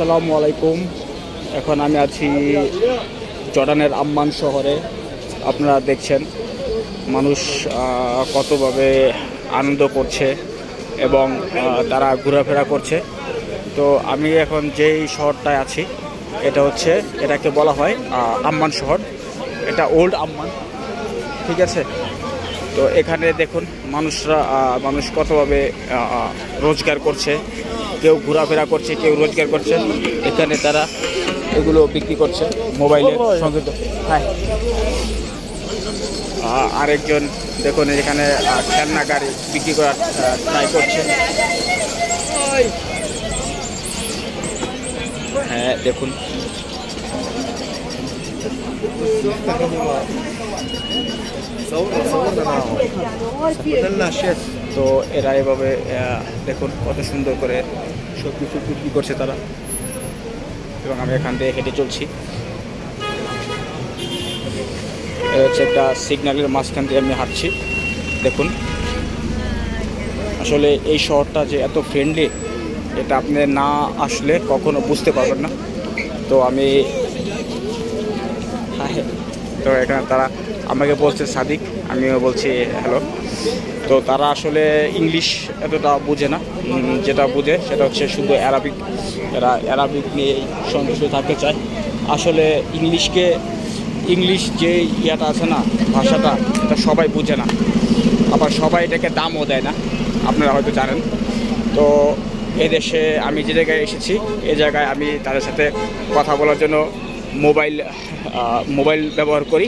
আসসালামু আলাইকুম। এখন আমি আছি জর্ডানের আম্মান শহরে। আপনারা দেখছেন মানুষ কতভাবে আনন্দ করছে এবং তারা ঘোরাফেরা করছে। তো আমি এখন যেই শহরটায় আছি এটাকে বলা হয় আম্মান শহর। এটা ওল্ড আম্মান, ঠিক আছে। তো এখানে দেখুন মানুষ কতভাবে রোজগার করছে, কেউ ঘোরাফেরা করছে, কেউ রোজগার করছে। এখানে তারা এগুলো বিক্রি করছে মোবাইলের সঙ্গে। হ্যাঁ, আরেকজন দেখুন এখানে খেলনা গাড়ি বিক্রি করার ট্রাই করছে। হ্যাঁ দেখুন, তো এরা এভাবে দেখুন কত সুন্দর করে সব কিছু বিক্রি করছে তারা, এবং আমি এখান থেকে হেঁটে চলছি। হচ্ছে একটা সিগন্যালের মাঝখান দিয়ে আমি হাঁটছি। দেখুন আসলে এই শহরটা যে এত ফ্রেন্ডলি, এটা আপনি না আসলে কখনো বুঝতে পারবেন না। তো এখানে তারা আমাকে বলছে সাদিক, আমিও বলছি হ্যালো। তো তারা আসলে ইংলিশ এতটা বোঝে না, যেটা বোঝে সেটা হচ্ছে শুধু অ্যারাবিক। এরা অ্যারাবিক নিয়ে সন্তুষ্ট থাকতে চায়। আসলে ইংলিশ যে ইয়াটা আছে না, ভাষাটা, এটা সবাই বোঝে না, আবার সবাই এটাকে দামও দেয় না, আপনারা হয়তো জানেন। তো এদেশে আমি যে জায়গায় এসেছি, এই জায়গায় আমি তাদের সাথে কথা বলার জন্য মোবাইল ব্যবহার করি,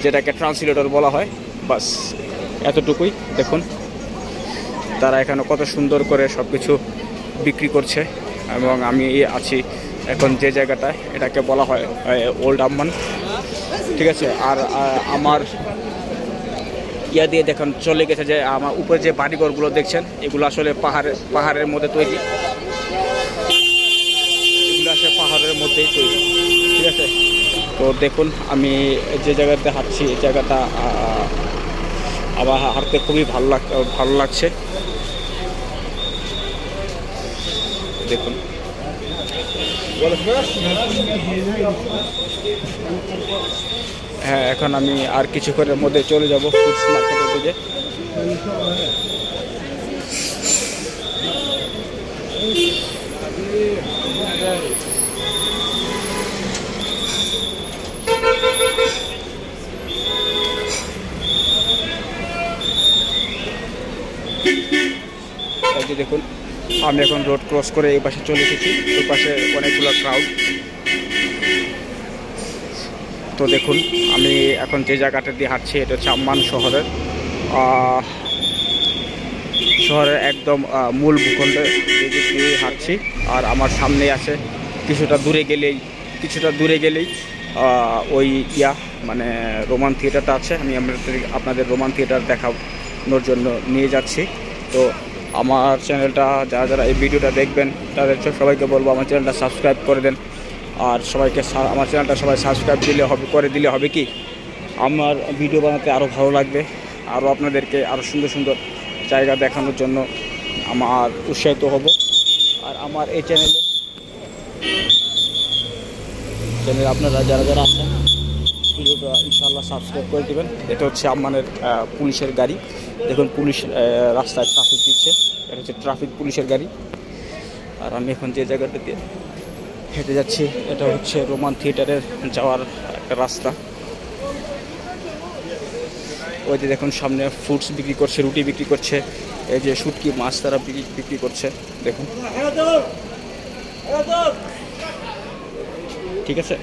যেটাকে ট্রান্সলেটর বলা হয়। বাস এতটুকুই। দেখুন তারা এখানে কত সুন্দর করে সব কিছু বিক্রি করছে, এবং আমি আছি এখন যে জায়গাটায়, এটাকে বলা হয় ওল্ড আম্মান, ঠিক আছে। আর আমার দিয়ে দেখুন চলে গেছে যে আমার উপরে যে বাড়িঘরগুলো দেখছেন, এগুলো আসলে পাহাড়ের মধ্যে তৈরি। এগুলো আসলে পাহাড়ের মধ্যেই তৈরি, ঠিক আছে। তো দেখুন আমি যে জায়গাতে হাঁটছি, এই জায়গাটা আবার হাঁটতে খুবই ভালো লাগছে। দেখুন হ্যাঁ, এখন আমি আর কিছুক্ষণের মধ্যে চলে যাব ফুডস মার্কেটের দিকে। দেখুন আমি এখন রোড ক্রস করে এই পাশে চলে এসেছি, ওই পাশে অনেকগুলো ক্রাউড। তো দেখুন আমি এখন যে জায়গাটা দিয়ে হাঁটছি, এটা হচ্ছে আম্মান শহরের একদম মূল ভূখণ্ডে দিয়ে হাঁটছি। আর আমার সামনে আছে কিছুটা দূরে গেলেই ওই মানে রোমান থিয়েটারটা আছে। আমি আপনাদের রোমান থিয়েটার দেখানোর জন্য নিয়ে যাচ্ছি। তো আমার চ্যানেলটা যারা এই ভিডিওটা দেখবেন, তাদের সবাইকে বলবো আমার চ্যানেলটা সাবস্ক্রাইব করে দেন। আর আমার চ্যানেলটা সবাই সাবস্ক্রাইব দিলে হবে কি, আমার ভিডিও বানাতে আরও ভালো লাগবে, আরও আপনাদেরকে আরও সুন্দর সুন্দর জায়গা দেখানোর জন্য আমার উৎসাহিত হব। আর আমার এই চ্যানেলে আপনারা যারা আছেন, ভিডিওটা ইনশাআল্লাহ সাবস্ক্রাইব করে দেবেন। এটা হচ্ছে আম্মানের পুলিশের গাড়ি। দেখুন পুলিশ রাস্তায় ট্রাফিক দিচ্ছে, এটা হচ্ছে ট্রাফিক পুলিশের গাড়ি। আর আমি এখন যে জায়গাটা দিয়ে হেঁটে যাচ্ছি, এটা হচ্ছে রোমান থিয়েটারের যাওয়ার একটা রাস্তা। ওই যে দেখুন সামনে ফুডস বিক্রি করছে, রুটি বিক্রি করছে, এই যে শুটকি মাছ তারা বিক্রি করছে। দেখুন, ঠিক আছে।